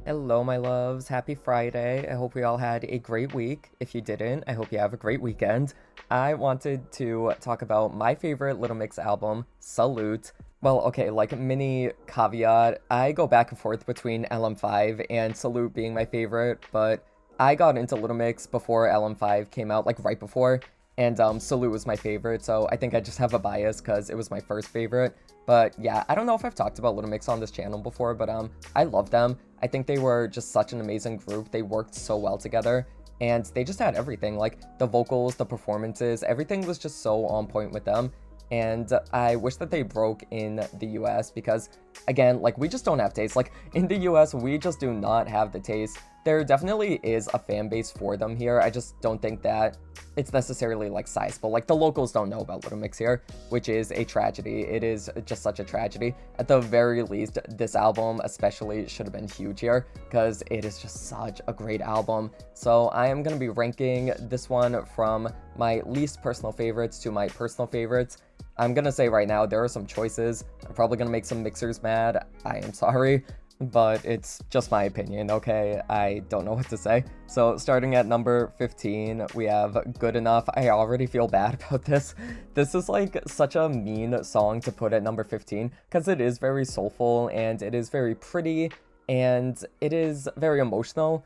Hello, my loves. Happy Friday. I hope we all had a great week. If you didn't, I hope you have a great weekend. I wanted to talk about my favorite Little Mix album, Salute. Well, okay, like mini caveat, I go back and forth between LM5 and Salute being my favorite, but I got into Little Mix before LM5 came out, like right before, and Salute was my favorite, so I think I just have a bias because it was my first favorite. But yeah, I don't know if I've talked about Little Mix on this channel before, but I love them. I think they were just such an amazing group. They worked so well together, and they just had everything, like the vocals, the performances, everything was just so on point with them. And I wish that they broke in the US because, again, like, we just don't have taste. Like, in the US, we just do not have the taste. There definitely is a fan base for them here. I just don't think that it's necessarily, like, sizable. Like, the locals don't know about Little Mix here, which is a tragedy. It is just such a tragedy. At the very least, this album especially should have been huge here because it is just such a great album. So I am going to be ranking this one from my least personal favorites to my personal favorites. I'm gonna say right now, there are some choices. I'm probably gonna make some mixers mad. I am sorry, but it's just my opinion, okay? I don't know what to say. So starting at number 15, we have Good Enough. I already feel bad about this. This is like such a mean song to put at number 15 because it is very soulful and it is very pretty and it is very emotional.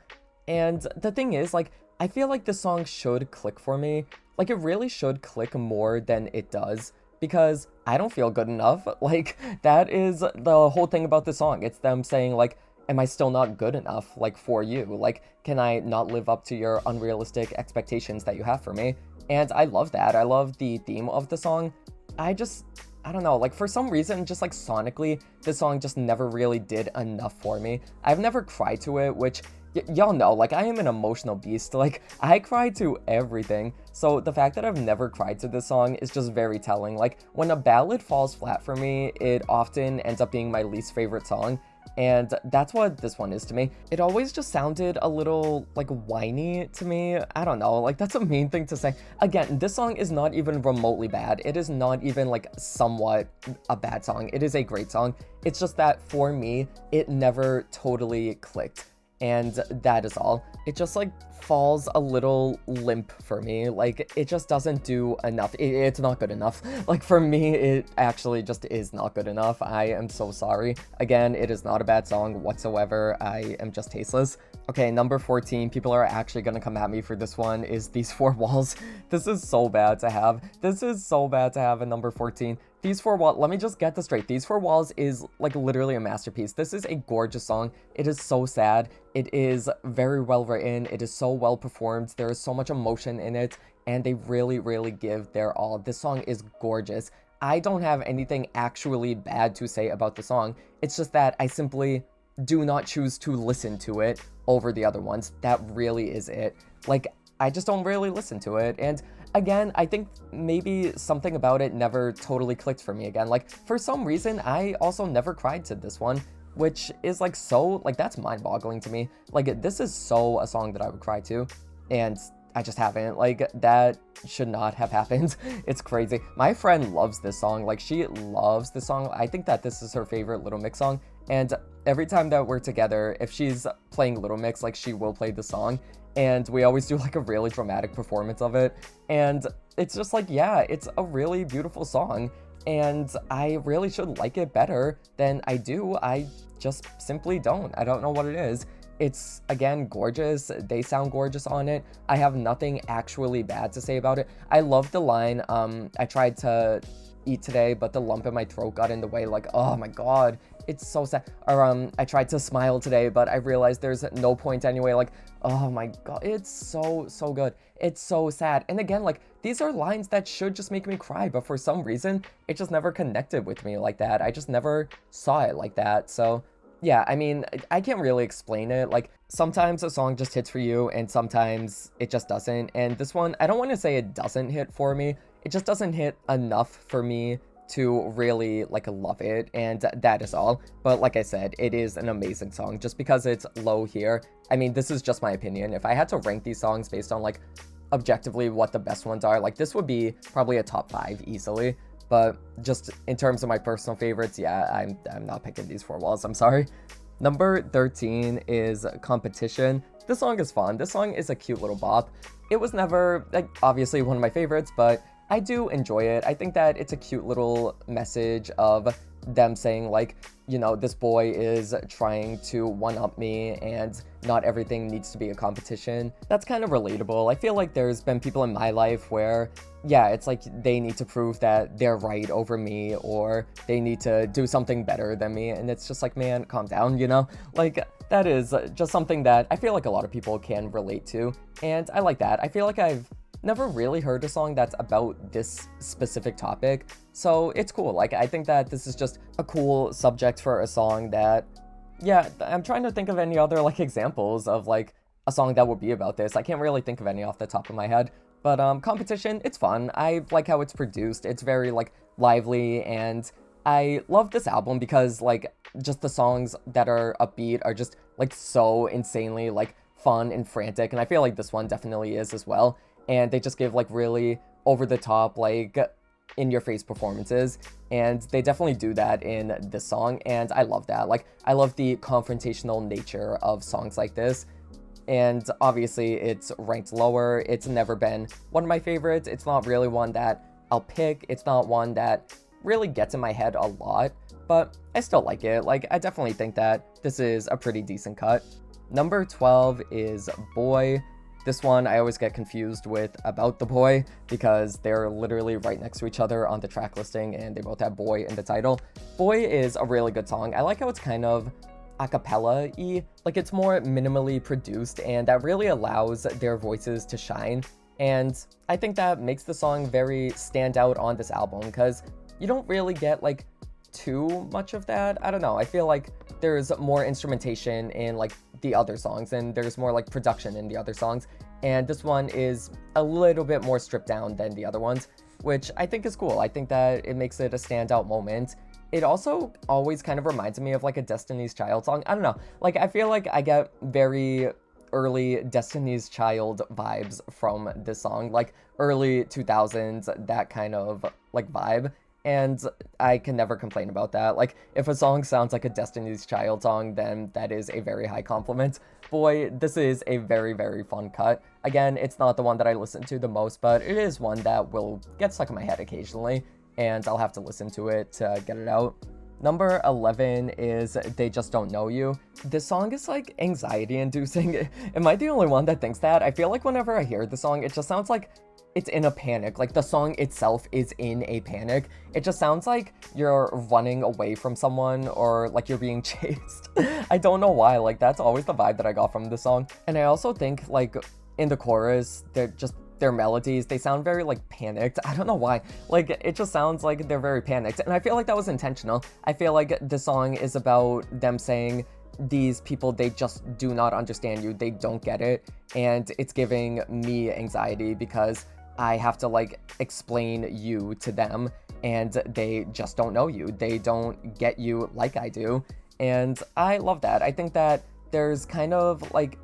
And the thing is, like, I feel like this song should click for me. Like, it really should click more than it does, because I don't feel good enough. Like, that is the whole thing about the song. It's them saying, like, am I still not good enough, like, for you? Like, can I not live up to your unrealistic expectations that you have for me? And I love that. I love the theme of the song. I don't know, like, for some reason, just like sonically, this song just never really did enough for me. I've never cried to it, which y'all know, like, I am an emotional beast. Like, I cry to everything. So the fact that I've never cried to this song is just very telling. Like, when a ballad falls flat for me, it often ends up being my least favorite song. And that's what this one is to me. It always just sounded a little, like, whiny to me. I don't know, like, that's a mean thing to say. Again, this song is not even remotely bad. It is not even, like, somewhat a bad song. It is a great song. It's just that, for me, it never totally clicked. And that is all. It just, like, falls a little limp for me. Like, it just doesn't do enough. It's not good enough. Like, for me, it actually just is not good enough. I am so sorry. Again, it is not a bad song whatsoever. I am just tasteless. Okay, number 14, people are actually gonna come at me for this one, is These Four Walls. This is so bad to have. This is so bad to have at number 14. These Four Walls, let me just get this straight. These Four Walls is, like, literally a masterpiece. This is a gorgeous song. It is so sad. It is very well written. It is so well performed. There is so much emotion in it, and they really, really give their all. This song is gorgeous. I don't have anything actually bad to say about the song. It's just that I simply do not choose to listen to it over the other ones. That really is it. Like, I just don't really listen to it. And again, I think maybe something about it never totally clicked for me again. Like, for some reason, I also never cried to this one, which is, like, so, like, that's mind-boggling to me. Like, this is so a song that I would cry to, and I just haven't. Like, that should not have happened. It's crazy. My friend loves this song. Like, she loves this song. I think that this is her favorite Little Mix song, and every time that we're together, if she's playing Little Mix, like, she will play the song, and we always do, like, a really dramatic performance of it. And it's just like, yeah, it's a really beautiful song, and I really should like it better than I do. I just simply don't. I don't know what it is. It's, again, gorgeous. They sound gorgeous on it. I have nothing actually bad to say about it. I love the line, I tried to eat today, but the lump in my throat got in the way. Like, oh my god, it's so sad. Or, I tried to smile today, but I realized there's no point anyway. Like, oh my god, it's so good. It's so sad. And again, like, these are lines that should just make me cry, but for some reason, it just never connected with me like that. I just never saw it like that. So yeah, I mean, I can't really explain it. Like, sometimes a song just hits for you, and sometimes it just doesn't. And this one, I don't want to say it doesn't hit for me. It just doesn't hit enough for me to really, like, love it, and that is all. But like I said, it is an amazing song. Just because it's low here, I mean, this is just my opinion. If I had to rank these songs based on, like, objectively what the best ones are, like, this would be probably a top 5 easily. But just in terms of my personal favorites, yeah, I'm not picking These Four Walls. I'm sorry. Number 13 is Competition. This song is fun. This song is a cute little bop. It was never, like, obviously one of my favorites, but I do enjoy it. I think that it's a cute little message of them saying, like, you know, this boy is trying to one-up me and not everything needs to be a competition. That's kind of relatable. I feel like there's been people in my life where, yeah, it's like they need to prove that they're right over me or they need to do something better than me. And it's just like, man, calm down, you know? Like, that is just something that I feel like a lot of people can relate to. And I like that. I feel like I've never really heard a song that's about this specific topic, so it's cool. Like, I think that this is just a cool subject for a song that, yeah, I'm trying to think of any other, like, examples of, like, a song that would be about this. I can't really think of any off the top of my head, but, Competition, it's fun. I like how it's produced. It's very, like, lively, and I love this album because, like, just the songs that are upbeat are just, like, so insanely, like, fun and frantic, and I feel like this one definitely is as well. And they just give, like, really over-the-top, like, in-your-face performances, and they definitely do that in this song, and I love that. Like, I love the confrontational nature of songs like this, and obviously it's ranked lower. It's never been one of my favorites. It's not really one that I'll pick. It's not one that really gets in my head a lot, but I still like it. Like, I definitely think that this is a pretty decent cut. Number 12 is Boy. This one I always get confused with About the Boy because they're literally right next to each other on the track listing and they both have Boy in the title. Boy is a really good song. I like how it's kind of a cappella-y, like it's more minimally produced, and that really allows their voices to shine. And I think that makes the song very stand out on this album because you don't really get like too much of that. I don't know. I feel like there's more instrumentation in like the other songs and there's more like production in the other songs, and this one is a little bit more stripped down than the other ones, which I think is cool. I think that it makes it a standout moment. It also always kind of reminds me of like a Destiny's Child song. I don't know, like I feel like I get very early Destiny's Child vibes from this song, like early 2000s, that kind of like vibe. And I can never complain about that. Like, if a song sounds like a Destiny's Child song, then that is a very high compliment. Boy, this is a very, very fun cut. Again, it's not the one that I listen to the most, but it is one that will get stuck in my head occasionally, and I'll have to listen to it to get it out. Number 11 is They Just Don't Know You. This song is like anxiety inducing. Am I the only one that thinks that? I feel like whenever I hear the song, it just sounds like it's in a panic. Like the song itself is in a panic. It just sounds like you're running away from someone or like you're being chased. I don't know why, like that's always the vibe that I got from the song. And I also think like in the chorus, their melodies, they sound very like panicked. I don't know why. Like it just sounds like they're very panicked. And I feel like that was intentional. I feel like the song is about them saying these people, they just do not understand you. They don't get it. And it's giving me anxiety because I have to like explain you to them and they just don't know you. They don't get you like I do. And I love that. I think that there's kind of like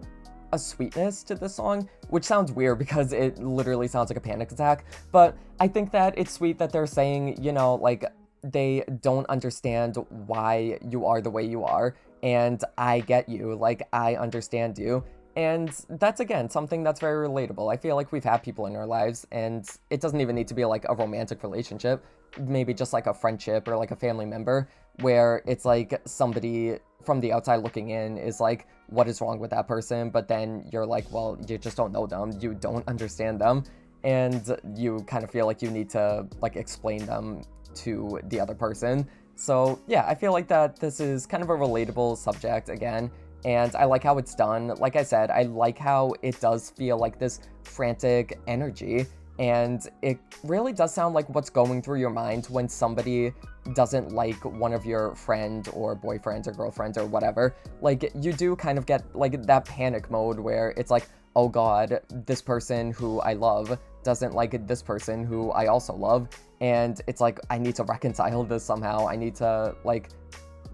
a sweetness to the song, which sounds weird because it literally sounds like a panic attack. But I think that it's sweet that they're saying, you know, like they don't understand why you are the way you are. And I get you, like I understand you. And that's, again, something that's very relatable. I feel like we've had people in our lives, and it doesn't even need to be like a romantic relationship, maybe just like a friendship or like a family member, where it's like somebody from the outside looking in is like, what is wrong with that person? But then you're like, well, you just don't know them. You don't understand them. And you kind of feel like you need to like explain them to the other person. So yeah, I feel like that this is kind of a relatable subject again. And I like how it's done. Like I said, I like how it does feel like this frantic energy. And it really does sound like what's going through your mind when somebody doesn't like one of your friend or boyfriends or girlfriends or whatever. Like, you do kind of get like that panic mode where it's like, oh God, this person who I love doesn't like this person who I also love. And it's like, I need to reconcile this somehow. I need to like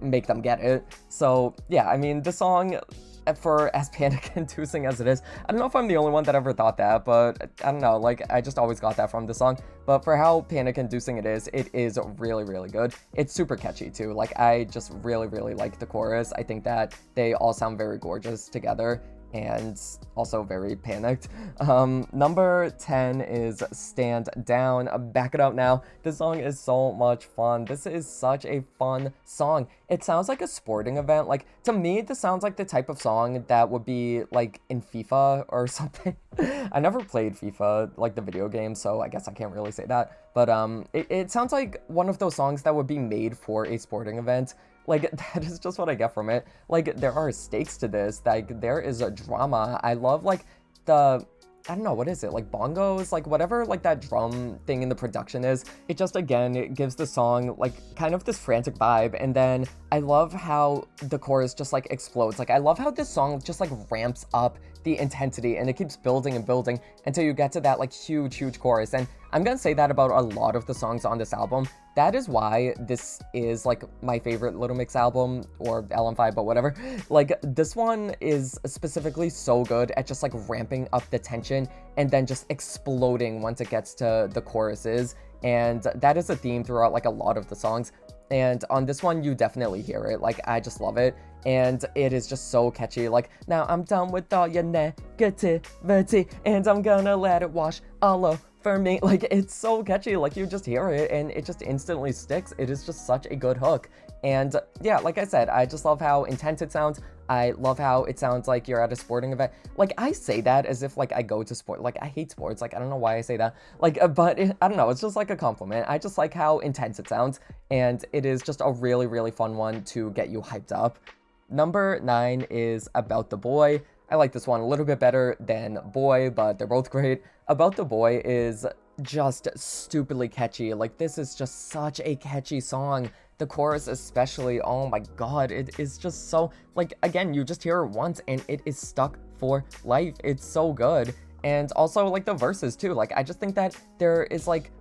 make them get it. So yeah, I mean, the song, for as panic-inducing as it is. I don't know if I'm the only one that ever thought that, but I don't know, like, I just always got that from the song. But for how panic-inducing it is really, really good. It's super catchy, too. Like, I just really, really like the chorus. I think that they all sound very gorgeous together, and also very panicked. Number 10 is Stand Down. Back it up now. This song is so much fun. This is such a fun song. It sounds like a sporting event. Like, to me, this sounds like the type of song that would be, like, in FIFA or something. I never played FIFA, like the video game, so I guess I can't really say that. But it sounds like one of those songs that would be made for a sporting event. Like, that is just what I get from it. Like, there are stakes to this. Like, there is a drama. I love, like, I don't know, what is it? Like, bongos? Like, whatever, like, that drum thing in the production is. It just, again, it gives the song, like, kind of this frantic vibe. And then I love how the chorus just, like, explodes. Like, I love how this song just, like, ramps up the intensity, and it keeps building and building until you get to that, like, huge chorus. And I'm gonna say that about a lot of the songs on this album. That is why this is, like, my favorite Little Mix album, or LM5, but whatever. Like, this one is specifically so good at just, like, ramping up the tension and then just exploding once it gets to the choruses. And that is a theme throughout, like, a lot of the songs. And on this one, you definitely hear it. Like, I just love it. And it is just so catchy. Like, now I'm done with all your negativity, and I'm gonna let it wash all over me. Like, it's so catchy. Like, you just hear it, and it just instantly sticks. It is just such a good hook. And yeah, like I said, I just love how intense it sounds. I love how it sounds like you're at a sporting event. Like, I say that as if, like, I go to sport. Like, I hate sports. Like, I don't know why I say that. Like, but I don't know. It's just, like, a compliment. I just like how intense it sounds. And it is just a really, really fun one to get you hyped up. Number 9 is About the Boy. I like this one a little bit better than Boy, but they're both great. About the Boy is just stupidly catchy. Like, this is just such a catchy song. The chorus especially, oh my god, it is just so, like, again, you just hear it once and it is stuck for life. It's so good. And also, like, the verses too. Like, I just think that there is, like,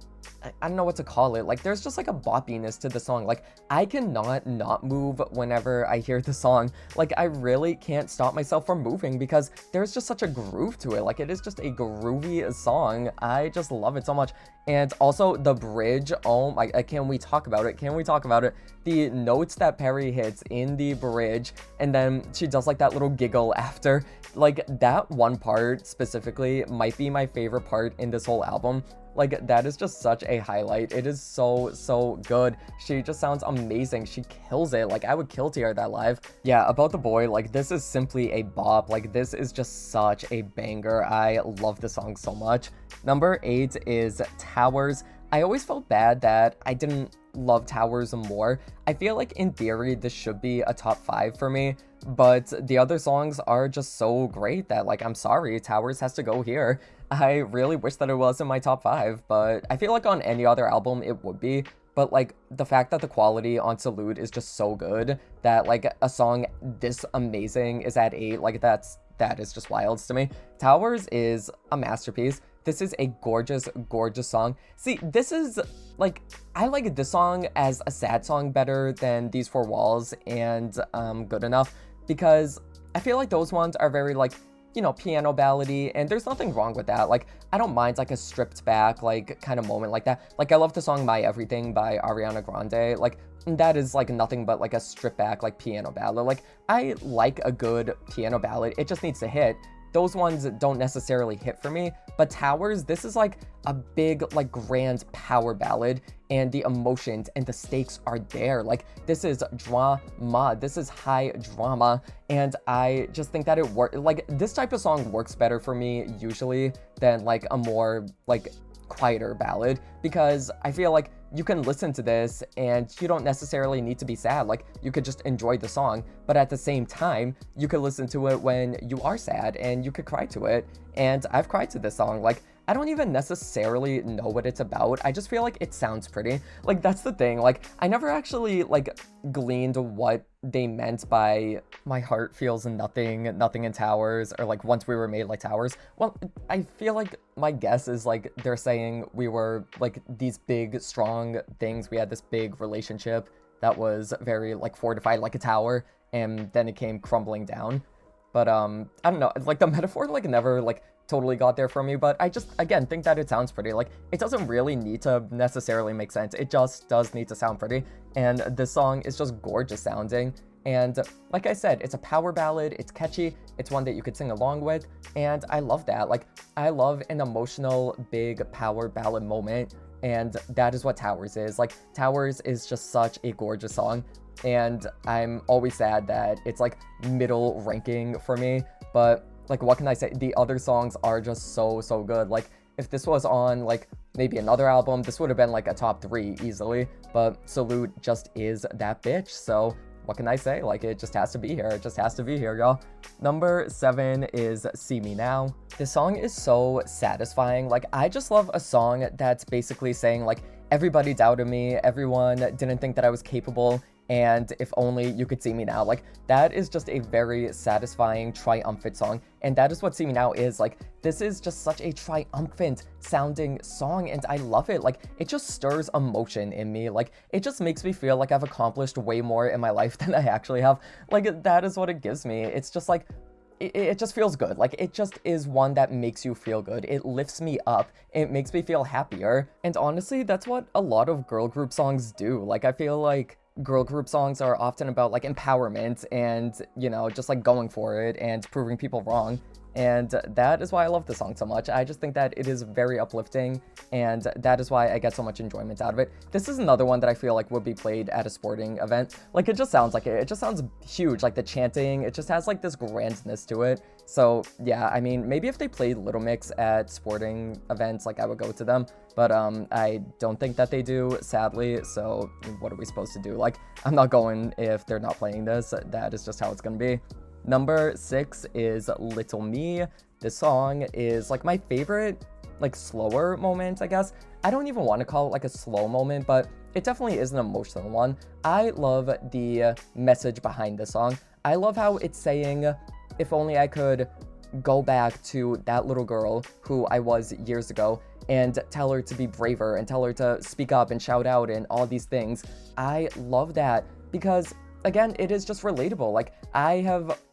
I don't know what to call it. Like, there's just, like, a boppiness to the song. Like, I cannot not move whenever I hear the song. Like, I really can't stop myself from moving because there's just such a groove to it. Like, it is just a groovy song. I just love it so much. And also the bridge, oh my, can we talk about it? Can we talk about it? The notes that Perry hits in the bridge, and then she does, like, that little giggle after. Like, that one part specifically might be my favorite part in this whole album. Like, that is just such a highlight. It is so good. She just sounds amazing. She kills it. Like, I would kill to hear that live. Yeah, About the Boy, like, this is simply a bop. Like, this is just such a banger. I love the song so much. Number 8 is Towers. I always felt bad that I didn't love Towers more. I feel like in theory this should be a top 5 for me, but the other songs are just so great that, like, I'm sorry, Towers has to go here. I really wish that it was in my top 5, but I feel like on any other album it would be. But, like, the fact that the quality on Salute is just so good that, like, a song this amazing is at 8, like, that is just wild to me. Towers is a masterpiece. This is a gorgeous song. See, this is, like, I like this song as a sad song better than These Four Walls and Good Enough, because I feel like those ones are very, like, you know, piano ballady, and there's nothing wrong with that. Like, I don't mind, like, a stripped back, like, kind of moment like that. Like, I love the song My Everything by Ariana Grande. Like, that is, like, nothing but, like, a stripped back, like, piano ballad. Like, I like a good piano ballad. It just needs to hit. Those ones don't necessarily hit for me, but Towers, this is, like, a big, like, grand power ballad, and the emotions and the stakes are there. Like, this is drama, this is high drama, and I just think that it works. Like, this type of song works better for me usually than, like, a more, like, quieter ballad, because I feel like you can listen to this and you don't necessarily need to be sad. Like, you could just enjoy the song, but at the same time, you could listen to it when you are sad and you could cry to it. And I've cried to this song. Like, I don't even necessarily know what it's about. I just feel like it sounds pretty. Like, that's the thing. Like, I never actually, like, gleaned what they meant by my heart feels nothing in Towers, or, like, once we were made like Towers. Well, I feel like my guess is, like, they're saying we were, like, these big, strong things. We had this big relationship that was very, like, fortified like a tower, and then it came crumbling down. But I don't know, like the metaphor like never like totally got there for me, but I just again think that it sounds pretty. Like it doesn't really need to necessarily make sense. It just does need to sound pretty. And this song is just gorgeous sounding. And like I said, it's a power ballad, it's catchy, it's one that you could sing along with, and I love that. Like, I love an emotional, big power ballad moment, and that is what Towers is. Like, Towers is just such a gorgeous song, and I'm always sad that it's like middle ranking for me, but like, what can I say? The other songs are just so good. Like, if this was on like maybe another album, this would have been like a top 3 easily, but Salute just is that bitch, so what can I say? Like, it just has to be here. It just has to be here, y'all. Number 7 is See Me Now. This song is so satisfying. Like, I just love a song that's basically saying, like, everybody doubted me, everyone didn't think that I was capable, and if only you could see me now. Like, that is just a very satisfying, triumphant song, and that is what See Me Now is. Like, this is just such a triumphant sounding song, and I love it. Like, it just stirs emotion in me. Like, it just makes me feel like I've accomplished way more in my life than I actually have. Like, that is what it gives me. It's just like, it just feels good. Like, it just is one that makes you feel good. It lifts me up. It makes me feel happier. And honestly, that's what a lot of girl group songs do. Like, I feel like girl group songs are often about like empowerment and, you know, just like going for it and proving people wrong. And that is why I love the song so much. I just think that it is very uplifting, and that is why I get so much enjoyment out of it. This is another one that I feel like would be played at a sporting event. Like, it just sounds like it. It just sounds huge. Like, the chanting, it just has like this grandness to it. So yeah, I mean, maybe if they played Little Mix at sporting events, like, I would go to them. But I don't think that they do, sadly. So what are we supposed to do? Like, I'm not going if they're not playing this. That is just how it's gonna be. Number 6 is Little Me. This song is like my favorite, like, slower moment, I guess. I don't even want to call it like a slow moment, but it definitely is an emotional one. I love the message behind the song. I love how it's saying, if only I could go back to that little girl who I was years ago and tell her to be braver and tell her to speak up and shout out and all these things. I love that because, again, it is just relatable. Like, I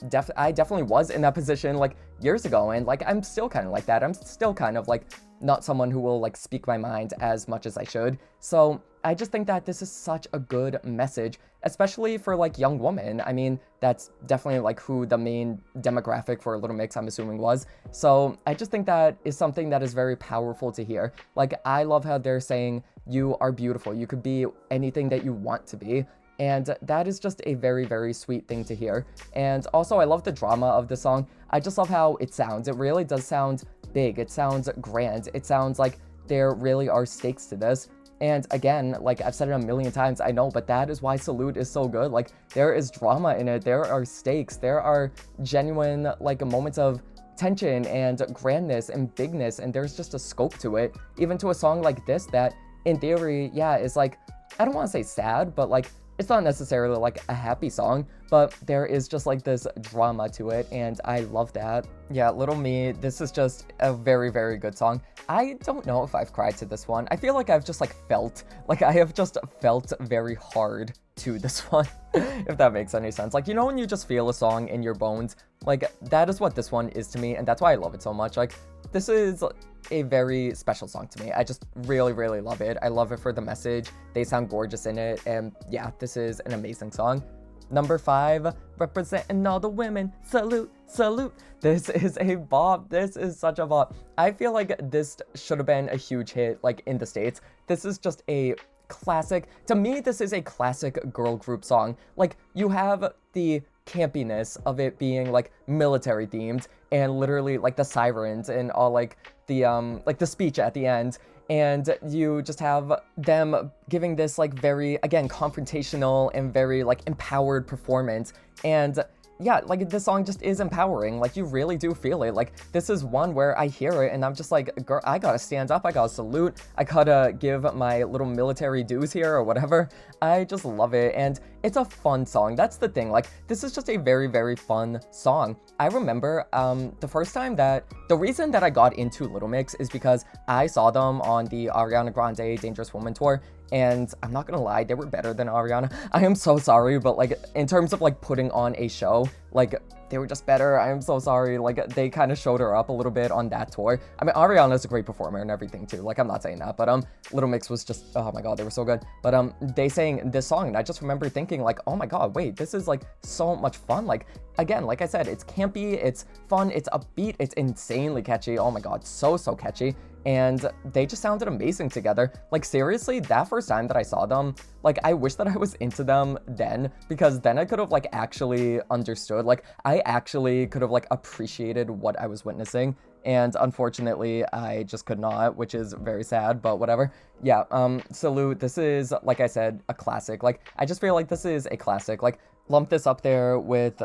definitely was in that position like years ago, and like I'm still kind of like that. I'm still kind of like not someone who will like speak my mind as much as I should. So I just think that this is such a good message, especially for like young women. I mean, that's definitely like who the main demographic for Little Mix, I'm assuming, was. So I just think that is something that is very powerful to hear. Like, I love how they're saying you are beautiful. You could be anything that you want to be. And that is just a very, very sweet thing to hear. And also, I love the drama of the song. I just love how it sounds. It really does sound big. It sounds grand. It sounds like there really are stakes to this. And again, like I've said it a million times, I know, but that is why Salute is so good. Like, there is drama in it. There are stakes. There are genuine, like, moments of tension and grandness and bigness. And there's just a scope to it, even to a song like this that, in theory, yeah, is like, I don't want to say sad, but like, it's not necessarily like a happy song, but there is just like this drama to it, and I love that. Yeah, Little Me, this is just a very, very good song. I don't know if I've cried to this one. I feel like I've just like felt, like I have just felt very hard to this one, if that makes any sense. Like, you know when you just feel a song in your bones? Like, that is what this one is to me, and that's why I love it so much. Like, this is a very special song to me. I just really, really love it. I love it for the message. They sound gorgeous in it, and yeah, this is an amazing song. Number 5, representing all the women. Salute, salute. This is a bop. This is such a bop. I feel like this should have been a huge hit, like, in the States. This is just a classic. To me, this is a classic girl group song. Like, you have the campiness of it being like military themed and literally like the sirens and all like the speech at the end, and you just have them giving this like very, again, confrontational and very like empowered performance. And yeah, like, this song just is empowering. Like, you really do feel it. Like, this is one where I hear it and I'm just like, girl, I gotta stand up, I gotta salute, I gotta give my little military dues here or whatever. I just love it, and it's a fun song. That's the thing. Like, this is just a very, very fun song. I remember the reason that I got into Little Mix is because I saw them on the Ariana Grande Dangerous Woman tour, and I'm not gonna lie, they were better than Ariana. I am so sorry, but like, in terms of like putting on a show, Like, they were just better. I'm so sorry. Like, they kind of showed her up a little bit on that tour. I mean, Ariana's a great performer and everything too. Like, I'm not saying that, but Little Mix was just, oh my god, they were so good. But they sang this song, and I just remember thinking like, oh my god, wait, this is like so much fun. Like, again, like I said, it's campy, it's fun, it's upbeat, it's insanely catchy. Oh my god, so catchy. And they just sounded amazing together. Like, seriously, that first time that I saw them, like, I wish that I was into them then, because then I could have like actually understood, like, I actually could have like appreciated what I was witnessing. And unfortunately, I just could not, which is very sad, but whatever. Yeah, Salute, this is, like I said, a classic. Like, I just feel like this is a classic. Like, lump this up there with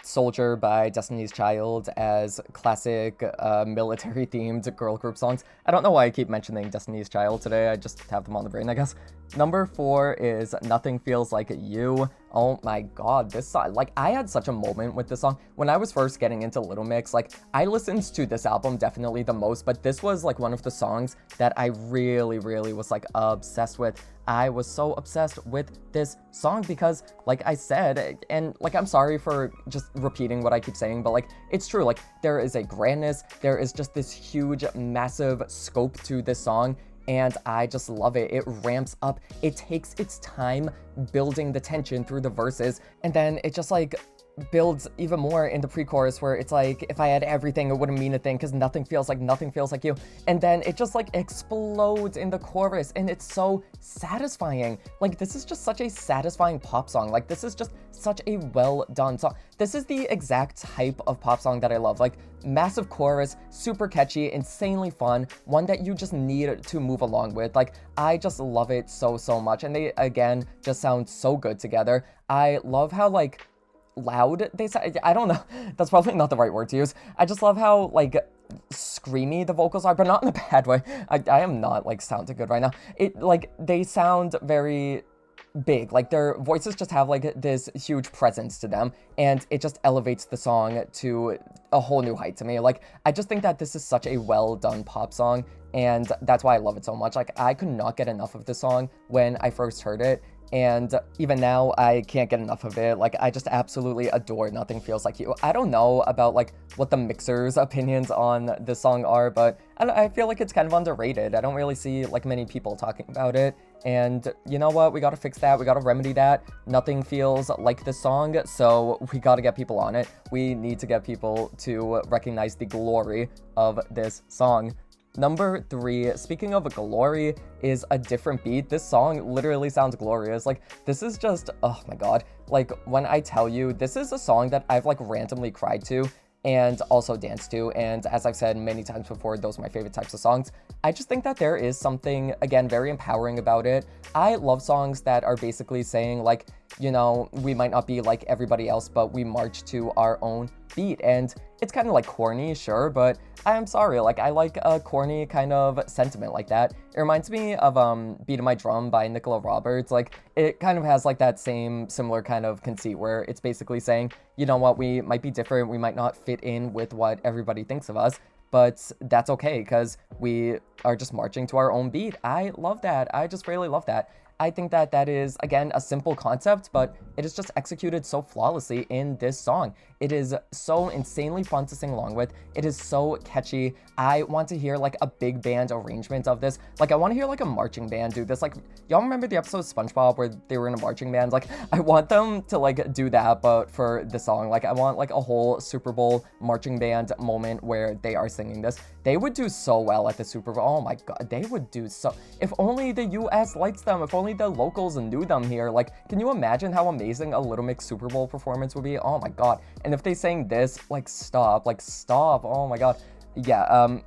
Soldier by Destiny's Child as classic military-themed girl group songs. I don't know why I keep mentioning Destiny's Child today. I just have them on the brain, I guess. Number 4 is Nothing Feels Like You. Oh my god, this song, like, I had such a moment with this song. When I was first getting into Little Mix, like, I listened to this album definitely the most, but this was, like, one of the songs that I really was, like, obsessed with. I was so obsessed with this song because, like I said, and, like, I'm sorry for just repeating what I keep saying, but, like, it's true. Like, there is a grandness, there is just this huge, massive scope to this song, and I just love it. It ramps up, it takes its time building the tension through the verses, and then it just like builds even more in the pre-chorus where it's like, if I had everything it wouldn't mean a thing because nothing feels like you, and then it just like explodes in the chorus, and it's so satisfying. Like, this is just such a satisfying pop song. Like, this is just such a well done song. This is the exact type of pop song that I love. Like, massive chorus, super catchy, insanely fun, one that you just need to move along with. Like, I just love it so much, and they again just sound so good together. I love how like loud they sound. I don't know, that's probably not the right word to use. I just love how like screamy the vocals are, but not in a bad way. I am not like sounding good right now. It like, they sound very big. Like, their voices just have like this huge presence to them, and it just elevates the song to a whole new height to me. Like, I just think that this is such a well done pop song, and that's why I love it so much. Like, I could not get enough of this song when I first heard it, and even now I can't get enough of it. Like, I just absolutely adore Nothing Feels Like You. I don't know about like what the mixers' opinions on this song are, but I feel like it's kind of underrated. I don't really see like many people talking about it, and you know what, we gotta fix that, we gotta remedy that. Nothing feels like this song, so we gotta get people on it. We need to get people to recognize the glory of this song. Number 3, speaking of glory, is A Different Beat. This song literally sounds glorious. Like, this is just, oh my god. Like, when I tell you, this is a song that I've like randomly cried to and also danced to, and as I've said many times before, those are my favorite types of songs. I just think that there is something, again, very empowering about it. I love songs that are basically saying like, you know, we might not be like everybody else, but we march to our own beat. And it's kind of like corny, sure, but I'm sorry, like, I like a corny kind of sentiment like that. It reminds me of Beatin' My Drum by Nicola Roberts. Like, it kind of has like that same similar kind of conceit where it's basically saying, you know what, we might be different, we might not fit in with what everybody thinks of us, but that's okay because we are just marching to our own beat. I love that. I just really love that. I think that that is, again, a simple concept, but it is just executed so flawlessly in this song. It is so insanely fun to sing along with. It is so catchy. I want to hear like a big band arrangement of this. Like, I want to hear like a marching band do this. Like, y'all remember the episode of SpongeBob where they were in a marching band? Like, I want them to like do that, but for the song. Like, I want like a whole Super Bowl marching band moment where they are singing this. They would do so well at the Super Bowl. Oh my god, they would do so. If only the US likes them, if only the locals knew them here. Like, can you imagine how amazing a Little Mix Super Bowl performance would be? Oh my god. And if they sang this, like, stop, oh my god. Yeah,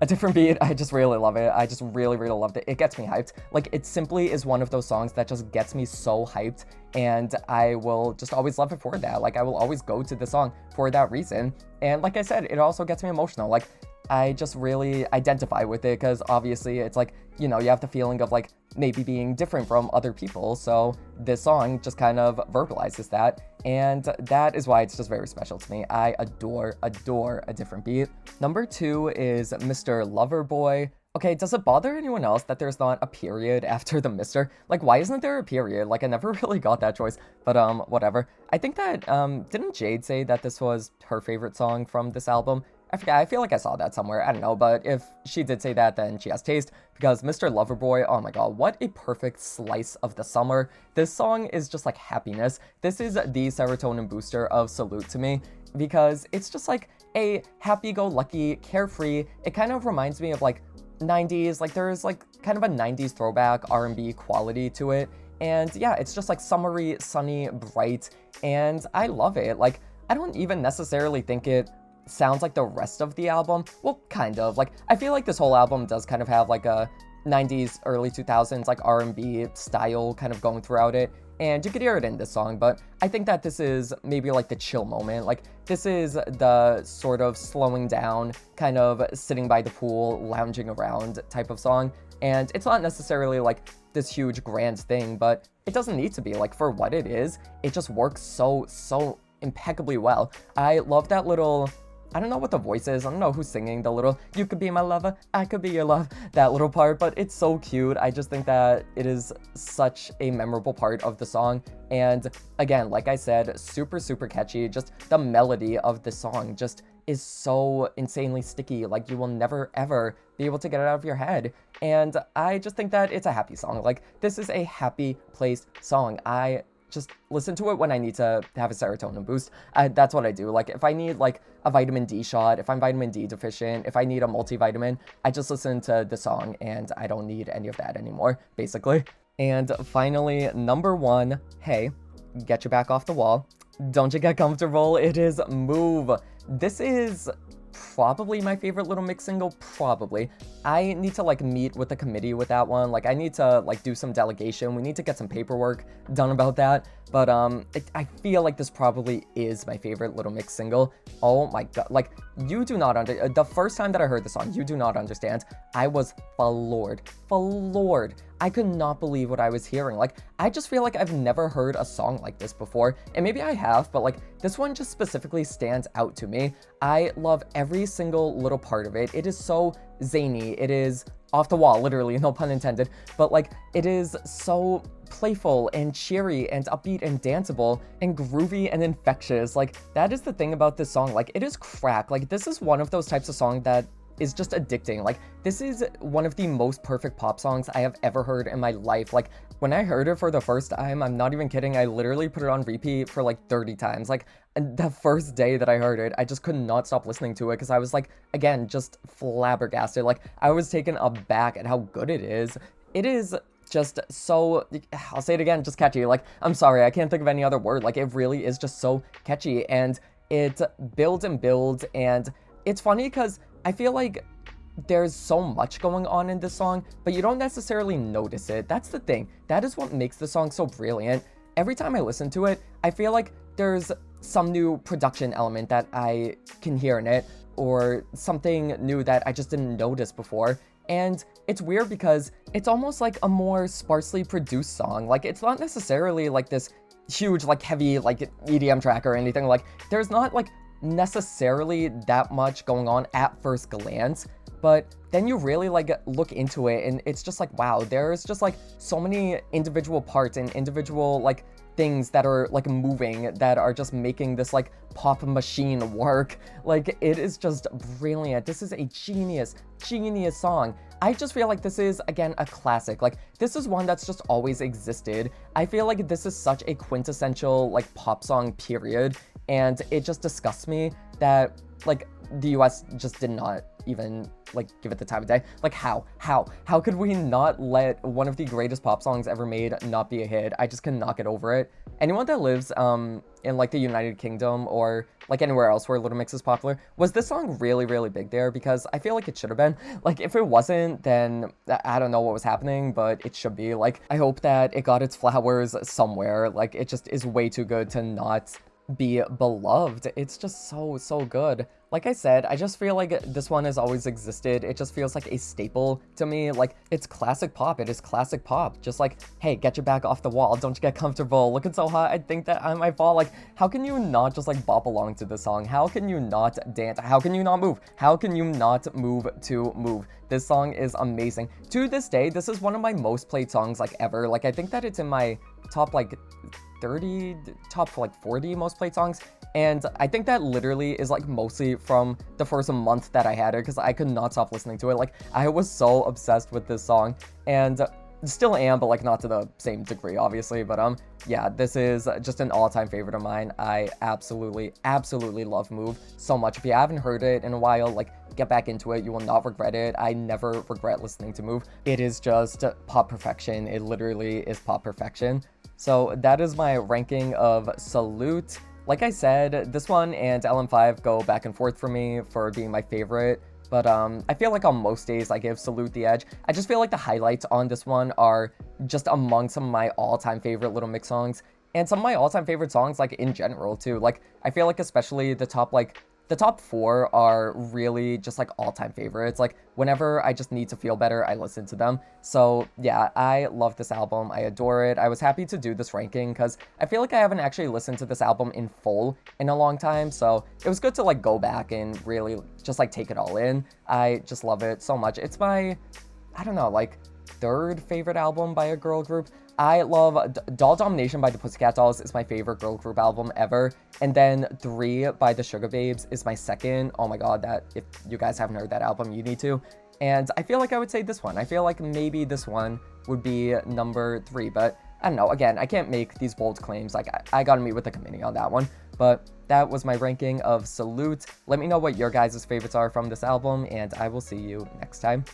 A Different Beat, I just really love it. I just really loved it. It gets me hyped. Like, it simply is one of those songs that just gets me so hyped, and I will just always love it for that. Like, I will always go to the song for that reason. And like I said, it also gets me emotional. Like, I just really identify with it because obviously it's like, you know, you have the feeling of like maybe being different from other people. So this song just kind of verbalizes that. And that is why it's just very special to me. I adore A Different Beat. Number 2 is Mr. Loverboy. Okay, does it bother anyone else that there's not a period after the Mister? Like, why isn't there a period? Like, I never really got that choice, but whatever. I think that, didn't Jade say that this was her favorite song from this album? I forget, I feel like I saw that somewhere, I don't know, but if she did say that, then she has taste, because Mr. Loverboy, oh my god, what a perfect slice of the summer. This song is just like happiness. This is the serotonin booster of Salute to me, because it's just like a happy-go-lucky, carefree, it kind of reminds me of like 90s, like there's like kind of a 90s throwback R&B quality to it, and yeah, it's just like summery, sunny, bright, and I love it. Like, I don't even necessarily think it sounds like the rest of the album. Well, kind of. Like, I feel like this whole album does kind of have like a 90s, early 2000s like R&B style kind of going throughout it, and you could hear it in this song, but I think that this is maybe like the chill moment. Like, this is the sort of slowing down, kind of sitting by the pool, lounging around type of song, and it's not necessarily like this huge grand thing, but it doesn't need to be. Like, for what it is, it just works so impeccably well. I love that little, I don't know what the voice is, I don't know who's singing the little, you could be my lover, I could be your love, that little part, but it's so cute. I just think that it is such a memorable part of the song, and again, like I said, super catchy. Just the melody of the song just is so insanely sticky, like you will never ever be able to get it out of your head, and I just think that it's a happy song. Like, this is a happy placed song. I just listen to it when I need to have a serotonin boost. That's what I do. Like, if I need like a vitamin D shot, if I'm vitamin D deficient, if I need a multivitamin, I just listen to the song and I don't need any of that anymore, basically. And finally, number one, hey, get your back off the wall. Don't you get comfortable? It is Move. This is probably my favorite Little Mix single, probably. I need to like meet with the committee with that one. Like, I need to like do some delegation. We need to get some paperwork done about that. But I feel like this probably is my favorite Little Mix single. Oh my god, like, you do not the first time that I heard the song, you do not understand. I was floored. I could not believe what I was hearing. Like, I just feel like I've never heard a song like this before, and maybe I have, but like, this one just specifically stands out to me. I love every single little part of it. It is so zany. It is off the wall, literally, no pun intended, but like, it is so playful and cheery and upbeat and danceable and groovy and infectious. Like, that is the thing about this song. Like, it is crack. Like, this is one of those types of song that is just addicting. Like, this is one of the most perfect pop songs I have ever heard in my life. Like, when I heard it for the first time, I'm not even kidding, I literally put it on repeat for like 30 times. Like, the first day that I heard it, I just could not stop listening to it because I was like, again, just flabbergasted. Like, I was taken aback at how good it is. It is just so, I'll say it again, just catchy. Like, I'm sorry, I can't think of any other word. Like, it really is just so catchy, and it builds and builds, and it's funny because I feel like there's so much going on in this song, but you don't necessarily notice it. That's the thing. That is what makes the song so brilliant. Every time I listen to it, I feel like there's some new production element that I can hear in it, or something new that I just didn't notice before. And it's weird because it's almost like a more sparsely produced song. Like, it's not necessarily like this huge, like, heavy, like, EDM track or anything. Like, there's not like necessarily that much going on at first glance, but then you really like look into it and it's just like, wow, there's just like so many individual parts and individual like things that are like moving, that are just making this like pop machine work. Like, it is just brilliant. This is a genius song. I just feel like this is, again, a classic. Like, this is one that's just always existed. I feel like this is such a quintessential like pop song, period, and it just disgusts me that like the US just did not even like give it the time of day. Like, how could we not let one of the greatest pop songs ever made not be a hit? I just cannot get over it. Anyone that lives in like the United Kingdom or like anywhere else where Little Mix is popular, was this song really big there? Because I feel like it should have been. Like, if it wasn't, then I don't know what was happening, but it should be. Like, I hope that it got its flowers somewhere. Like, it just is way too good to not Be beloved. It's just so good. Like I said, I just feel like this one has always existed. It just feels like a staple to me. Like, it's classic pop. It is classic pop. Just like, hey, get your back off the wall. Don't you get comfortable. Looking so hot, I think that I might fall. Like, how can you not just like bop along to this song? How can you not dance? How can you not move? How can you not move to move? This song is amazing. To this day, this is one of my most played songs like ever. Like, I think that it's in my top like 30, top like 40 most played songs, and I think that literally is like mostly from the first month that I had it, because I could not stop listening to it. Like, I was so obsessed with this song, and still am, but like not to the same degree, obviously. But yeah, this is just an all-time favorite of mine. I absolutely love Move so much. If you haven't heard it in a while, like, get back into it. You will not regret it. I never regret listening to Move. It is just pop perfection. It literally is pop perfection. So that is my ranking of Salute. Like I said, this one and LM5 go back and forth for me for being my favorite. But I feel like on most days I give Salute the edge. I just feel like the highlights on this one are just among some of my all-time favorite Little Mix songs. And some of my all-time favorite songs, like, in general, too. Like, I feel like especially the top 4 are really just like all-time favorites. Like, whenever I just need to feel better, I listen to them. So yeah, I love this album. I adore it. I was happy to do this ranking because I feel like I haven't actually listened to this album in full in a long time. So it was good to like go back and really just like take it all in. I just love it so much. It's my, I don't know, like, third favorite album by a girl group. I love Doll Domination by the Pussycat Dolls is my favorite girl group album ever. And then 3 by the Sugar Babes is my second. Oh my god, that, if you guys haven't heard that album, you need to. And I feel like I would say this one. I feel like maybe this one would be number 3, but I don't know. Again, I can't make these bold claims. Like, I gotta meet with the committee on that one. But that was my ranking of Salute. Let me know what your guys' favorites are from this album, and I will see you next time.